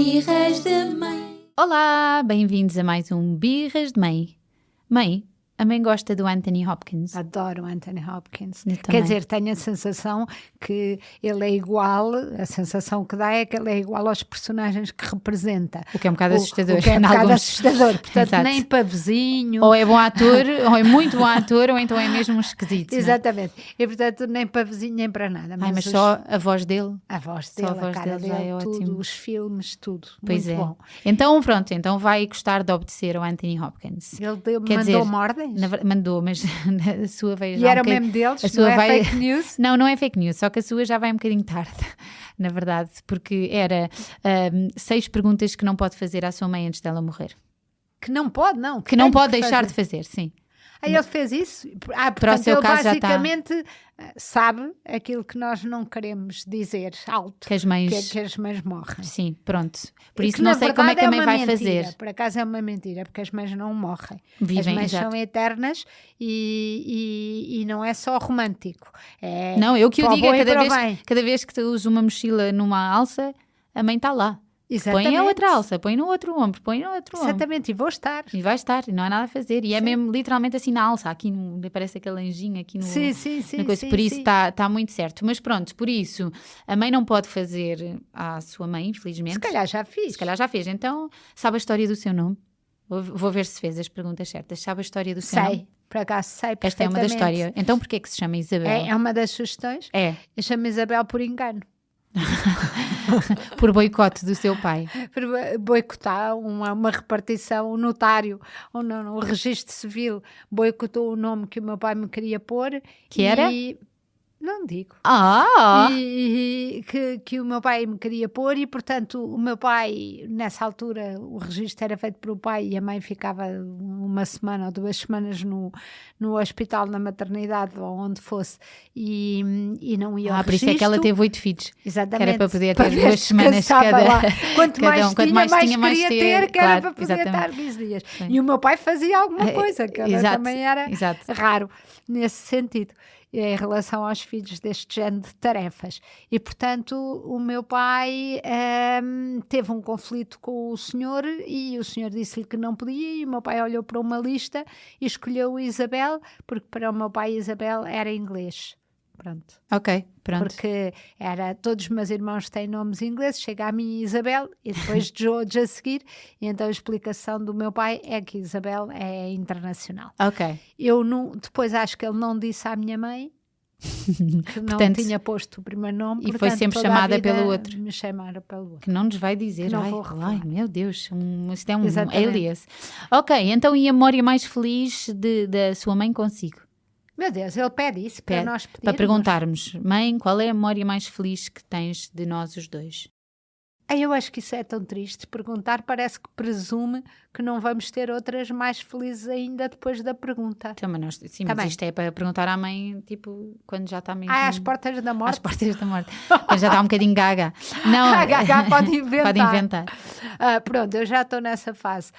Birras de Mãe. Olá, bem-vindos a mais um Birras de Mãe. Mãe, a mãe gosta do Anthony Hopkins. Adoro o Anthony Hopkins. Eu Quer também. dizer, tenho a sensação que ele é igual, a sensação que dá é que ele é igual aos personagens que representa. O que é um bocado assustador. O que é um em bocado alguns- assustador. Portanto, Exato. nem para vizinho. Ou é bom ator, ou é muito bom ator, ou então é mesmo um esquisito. não é? Exatamente. E, portanto, nem para vizinho, nem para nada. Ai, mas os- só a voz dele. a voz só dele, a voz cara dele já dele, é tudo, ótimo. os filmes, tudo. Pois Muito é. bom. Então, pronto, então vai gostar de obedecer ao Anthony Hopkins. Ele Quer dizer, mandou-me ordens. Mandou, mas a sua veio E já era um o mesmo bocadinho- deles, a sua não é vai- fake news? Não é fake news, só que a sua já vai um bocadinho tarde, na verdade, porque era 6 perguntas que não pode fazer à sua mãe antes dela morrer. Que não pode, não. Que não tem pode que deixar fazer. de fazer, sim. Aí ele fez isso? Para o Portanto, seu ele caso já está. basicamente sabe aquilo que nós não queremos dizer alto, Que as mães... que é que as mães morrem. Sim, pronto. Por E isso que, não na sei como é que a mãe verdade, vai uma mentira. fazer. Por acaso é uma mentira, porque as mães não morrem. Vivem, as mães exato. são eternas e não é só romântico. É Não, eu que eu para o digo bom é e para o bem. cada vez que tu usas uma mochila numa alça, a mãe está lá. Exatamente. Põe a outra alça, põe no outro ombro, põe no outro ombro. Exatamente, e vou estar. E vai estar, e não há nada a fazer. E é Sim. mesmo literalmente assim na alça, aqui parece aquele anjinho aqui no, Sim, na coisa. sim, Por isso sim. está muito certo. Mas pronto, por isso a mãe não pode fazer à sua mãe, infelizmente. Se calhar já fiz. Se calhar já fez. Então, sabe a história do seu nome? Vou ver se fez as perguntas certas. Sabe a história do seu nome? Sei, por acaso sei Esta é uma da perfeitamente. história. Então, porquê que se chama Isabel? É uma das sugestões. É, Eu chamo Isabel por engano. por boicote do seu pai. Por boicotar uma repartição, o notário, ou não, o registro civil boicotou o nome que o meu pai me queria pôr. Que era? Não digo. Ah! E que o meu pai me queria pôr e, portanto, o meu pai, nessa altura, o registro era feito pelo pai e a mãe ficava uma semana ou 2 semanas no hospital, na maternidade ou onde fosse e não ia ao Por isso é que ela registro. teve 8 filhos. Exatamente. Que era para poder Para ter ver 2 se semanas descansava cada. lá. Quanto cada mais um. Quanto tinha, mais mais tinha, mais queria ter, ter, que era claro, para poder exatamente. estar 15 dias. Sim. E o meu pai fazia alguma É, coisa, que ele exato, também era exato. raro nesse sentido, em relação aos filhos deste género de tarefas. E, portanto, o meu pai teve um conflito com o senhor e o senhor disse-lhe que não podia e o meu pai olhou para uma lista e escolheu Isabel, porque para o meu pai Isabel era inglês. Pronto. Ok, pronto. Porque todos os meus irmãos têm nomes ingleses, chega a mim Isabel e depois George a seguir, e então a explicação do meu pai é que Isabel é internacional. Ok. Eu depois acho que ele não disse à minha mãe que não Portanto, tinha posto o primeiro nome. e foi portanto, sempre toda a chamada vida pelo outro. Me chamaram pelo outro. Que não nos vai dizer. Que não ai, vou revelar. meu Deus, isto é um Exatamente. alias. Ok, então e a memória mais feliz da sua mãe consigo? Meu Deus, ele pede isso para Pede, nós pedirmos. Para perguntarmos, mãe, qual é a memória mais feliz que tens de nós os dois? Eu acho que isso é tão triste. Perguntar parece que presume que não vamos ter outras mais felizes ainda depois da pergunta. Então, mas sim, Tá mas bem. isto é para perguntar à mãe, tipo, quando já está mesmo... Às portas da Às morte. portas da morte. Quando já está um bocadinho gaga. Não, A gaga pode inventar. Pode inventar. Pronto, eu já estou nessa fase.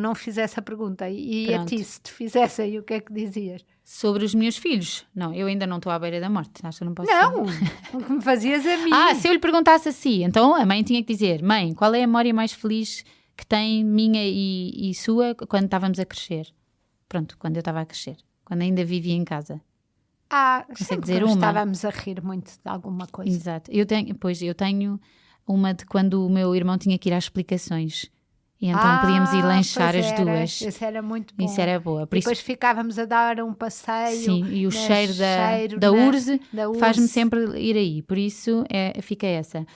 Não fiz essa pergunta. E a Pronto. ti, se te fizesse aí, o que é que dizias? Sobre os meus filhos? Não, eu ainda não estou à beira da morte. Acho que eu não posso Não, saber. o que me fazias a mim. Se eu lhe perguntasse assim, então a mãe tinha que dizer, mãe, qual é a memória mais feliz que tem minha e sua quando estávamos a crescer? Pronto, quando eu estava a crescer. Quando ainda vivia em casa. Sempre dizer que uma? estávamos a rir muito de alguma coisa. Exato. Eu tenho uma de quando o meu irmão tinha que ir às explicações. E então podíamos ir lanchar pois as era. duas. Isso era muito bom. Isso era boa. Por E isso, depois ficávamos a dar um passeio. sim, e o né, cheiro cheiro da na- urze da urze. faz-me sempre ir aí. Por isso fica essa.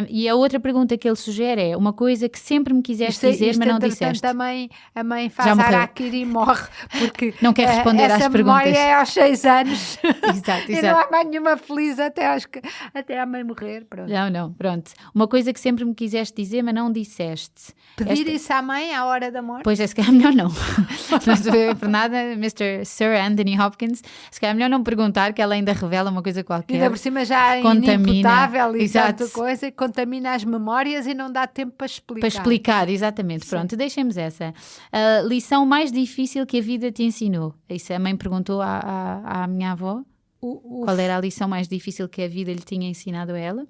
E a outra pergunta que ele sugere é uma coisa que sempre me quiseste dizer, mas não entretanto, disseste. a mãe faz Já morreu. Harakiri e morre, porque Não quer responder às essa perguntas. memória é aos 6 anos. Exato, E não há mais nenhuma feliz até a mãe morrer. Pronto. Não, pronto. Uma coisa que sempre me quiseste dizer, mas não disseste. Pedir isso à mãe à hora da morte? Pois é, se calhar melhor não. Não estou a ver por nada, Mr. Sir Anthony Hopkins. Se calhar melhor não perguntar, que ela ainda revela uma coisa qualquer. Ainda por cima já é Contamina. inimputável e Exato. tanta coisa, e contamina as memórias e não dá tempo para explicar. Para explicar, exatamente. Pronto, deixemos essa. A lição mais difícil que a vida te ensinou? Isso a mãe perguntou à minha avó. Qual era a lição mais difícil que a vida lhe tinha ensinado a ela?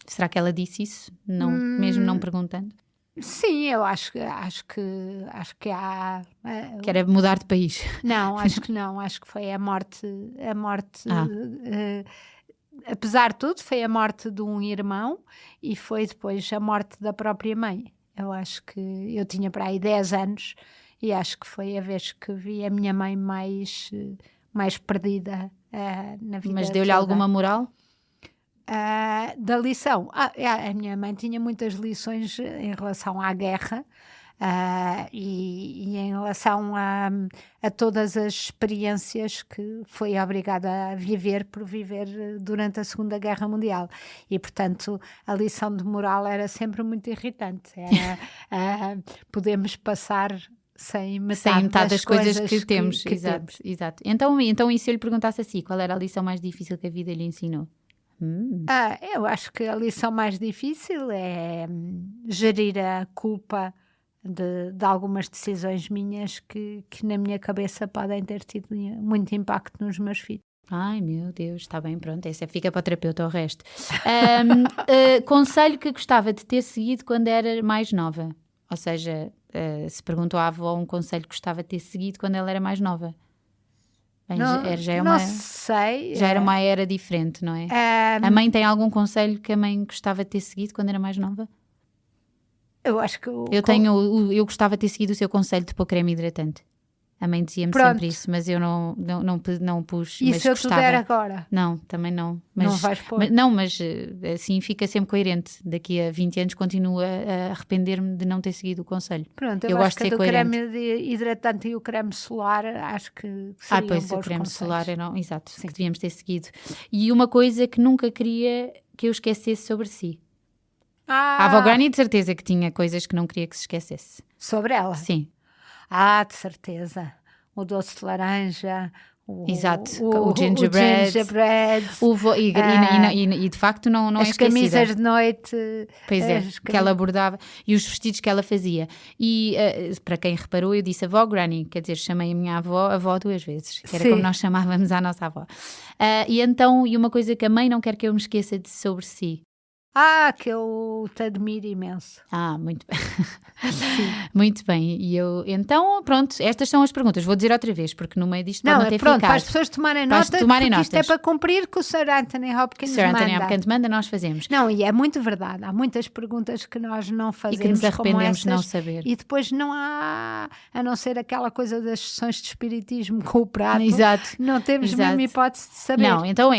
Será que ela disse isso? Não, mesmo não perguntando? Sim, eu acho que há. Que era mudar de país. Não, acho que não. Acho que foi a morte. Ah. Apesar de tudo, foi a morte de um irmão e foi depois a morte da própria mãe. Eu acho que eu tinha para aí 10 anos e acho que foi a vez que vi a minha mãe mais perdida na vida. Mas deu-lhe toda. alguma moral? Da lição. A minha mãe tinha muitas lições em relação à guerra. E em relação a todas as experiências que foi obrigada a viver por viver durante a Segunda Guerra Mundial. E, portanto, a lição de moral era sempre muito irritante. Era, podemos passar sem metade das coisas que temos. que Exato, temos. exato. Então, e se eu lhe perguntasse assim, qual era a lição mais difícil que a vida lhe ensinou? Eu acho que a lição mais difícil é gerir a culpa de algumas decisões minhas que na minha cabeça podem ter tido muito impacto nos meus filhos. Ai, meu Deus, está bem, pronto, essa fica para o terapeuta o resto. Conselho que gostava de ter seguido quando era mais nova? Ou seja, se perguntou à avó um conselho que gostava de ter seguido quando ela era mais nova. Bem, não sei. Já era uma era diferente, não é? A mãe tem algum conselho que a mãe gostava de ter seguido quando era mais nova? Eu acho que eu gostava de ter seguido o seu conselho de pôr creme hidratante. A mãe dizia-me sempre isso, mas eu não pus. E mas se eu te der agora? Não, também não. Mas, não vais pôr? Mas assim fica sempre coerente. Daqui a 20 anos continuo a arrepender-me de não ter seguido o conselho. Pronto, eu gosto de ser do coerente. Creme hidratante e o creme solar, acho que seriam pois, bons o creme conselhos. solar, exato, sim. Que devíamos ter seguido. E uma coisa que nunca queria que eu esquecesse sobre si. A avó Granny de certeza que tinha coisas que não queria que se esquecesse. Sobre ela? Sim. De certeza. O doce de laranja, exato, o gingerbread, e de facto não é esquecida. As camisas de noite. Pois é, que ela bordava e os vestidos que ela fazia. E para quem reparou, eu disse avó Granny, quer dizer, chamei a minha avó 2 vezes, que era como nós chamávamos a nossa avó. E uma coisa que a mãe não quer que eu me esqueça sobre si. Que eu te admiro imenso. Muito bem. Muito bem. E então, pronto, estas são as perguntas. Vou dizer outra vez, porque no meio disto pode não ter ficado. Para as pessoas tomarem notas, porque isto é para cumprir que o Sir Anthony Hopkins manda. Sir Anthony Hopkins manda, nós fazemos. Não, e é muito verdade. Há muitas perguntas que nós não fazemos, e que nos arrependemos de não saber. E depois não há, a não ser aquela coisa das sessões de espiritismo com o prato. Exato. Não temos mesmo hipótese de saber. Não, então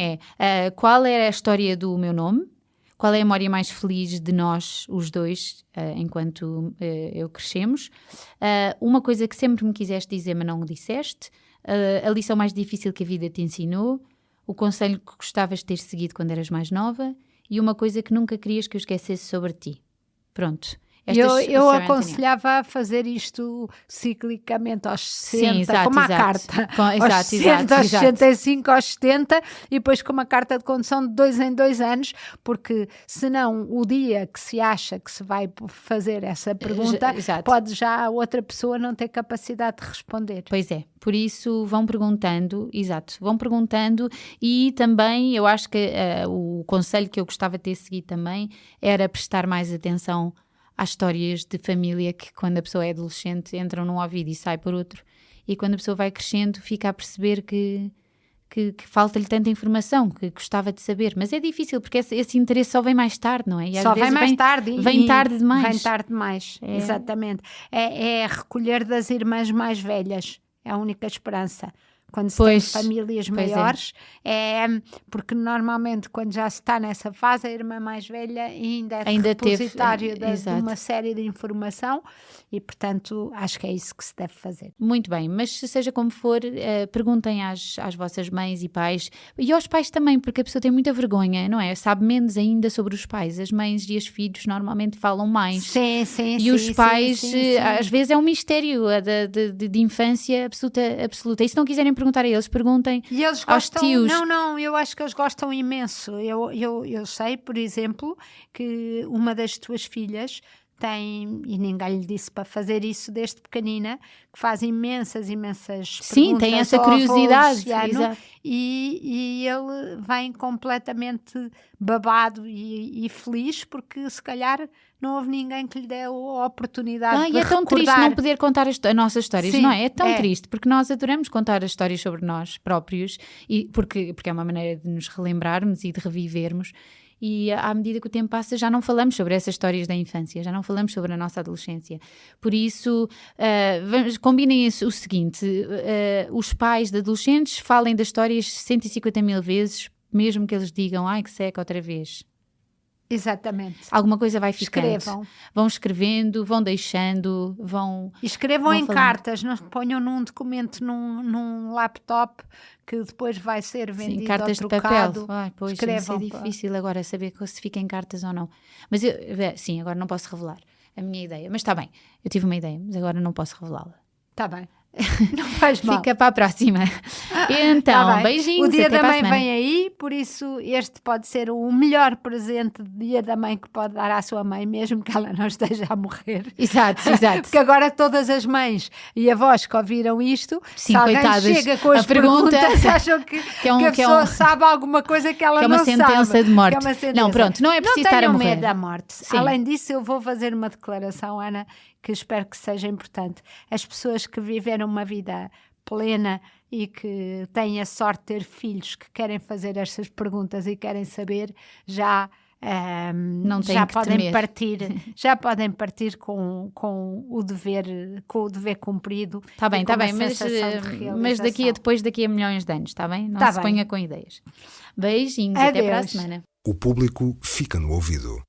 qual era a história do meu nome? Qual é a memória mais feliz de nós, os dois, enquanto eu crescemos? Uma coisa que sempre me quiseste dizer, mas não o disseste. A lição mais difícil que a vida te ensinou. O conselho que gostavas de ter seguido quando eras mais nova. E uma coisa que nunca querias que eu esquecesse sobre ti. Pronto. Eu aconselhava a fazer isto ciclicamente aos 60, sim, exato, como a exato. Carta. Aos 60, aos 65, aos 70 e depois com uma carta de condução de 2 em 2 anos, porque senão o dia que se acha que se vai fazer essa pergunta, pode já a outra pessoa não ter capacidade de responder. Pois é. Por isso vão perguntando, vão perguntando e também eu acho que o conselho que eu gostava de ter seguido também era prestar mais atenção às histórias de família que quando a pessoa é adolescente entram num ouvido e sai por outro, e quando a pessoa vai crescendo fica a perceber que falta-lhe tanta informação que gostava de saber, mas é difícil porque esse interesse só vem mais tarde, não é? E só vem mais tarde. Vem tarde demais. Vem tarde demais, exatamente. É recolher das irmãs mais velhas, é a única esperança. Quando se tem famílias maiores, porque normalmente quando já se está nessa fase, a irmã mais velha ainda é repositário de uma série de informação e, portanto, acho que é isso que se deve fazer. Muito bem, mas seja como for, perguntem às vossas mães e pais, e aos pais também, porque a pessoa tem muita vergonha, não é? Sabe menos ainda sobre os pais. As mães e os filhos normalmente falam mais. Sim. E os pais, às vezes é um mistério de infância absoluta. E se não quiserem perguntar a eles, perguntem e eles aos tios. Não, eu acho que eles gostam imenso. Eu sei, por exemplo, que uma das tuas filhas tem, e ninguém lhe disse para fazer isso desde pequenina, que faz imensas Sim, perguntas tem essa ao avô curiosidade. Luciano, Exato. e ele vem completamente babado e feliz, porque se calhar não houve ninguém que lhe deu a oportunidade de E é tão triste recordar. não poder contar as nossas histórias, Sim, não é? É tão é. triste, porque nós adoramos contar as histórias sobre nós próprios, e porque é uma maneira de nos relembrarmos e de revivermos. E à medida que o tempo passa já não falamos sobre essas histórias da infância, já não falamos sobre a nossa adolescência. Por isso, combinem o seguinte, os pais de adolescentes falem das histórias 150 mil vezes, mesmo que eles digam, ai que seca outra vez. Exatamente. Alguma coisa vai ficando. Escrevam. Vão escrevendo, vão deixando, vão... E escrevam Vão em falando. cartas, não ponham num documento num laptop que depois vai ser vendido Sim, cartas ou de trocado. papel. Ai, pois, Escrevam, isso é difícil agora saber se fica em cartas ou não. Mas sim, agora não posso revelar a minha ideia. Mas está bem, eu tive uma ideia, mas agora não posso revelá-la. Está bem. Não faz mal. Fica para a próxima. Então, Tá bem. beijinhos. O Dia até da para a Mãe semana. vem aí, por isso este pode ser o melhor presente de Dia da Mãe que pode dar à sua mãe, mesmo que ela não esteja a morrer. Exato. Porque agora todas as mães e avós que ouviram isto, Sim, se alguém coitadas, chega com a as pergunta- perguntas, acham que a que é pessoa um- sabe alguma coisa que ela que é uma não sentença sabe. de morte. Que é uma sentença. Não, pronto, não é preciso não estar a tenham morrer. medo da morte. Sim. Além disso, eu vou fazer uma declaração, Ana, que espero que seja importante. As pessoas que viveram uma vida plena e que têm a sorte de ter filhos que querem fazer estas perguntas e querem saber, já Não têm já que podem temer. partir com o dever cumprido. Está bem, e com está bem, uma mas sensação de mas realização. depois daqui a milhões de anos, está bem? Não Tá se bem. ponha com ideias. Beijinhos, até para a Adeus. semana. O público fica no ouvido.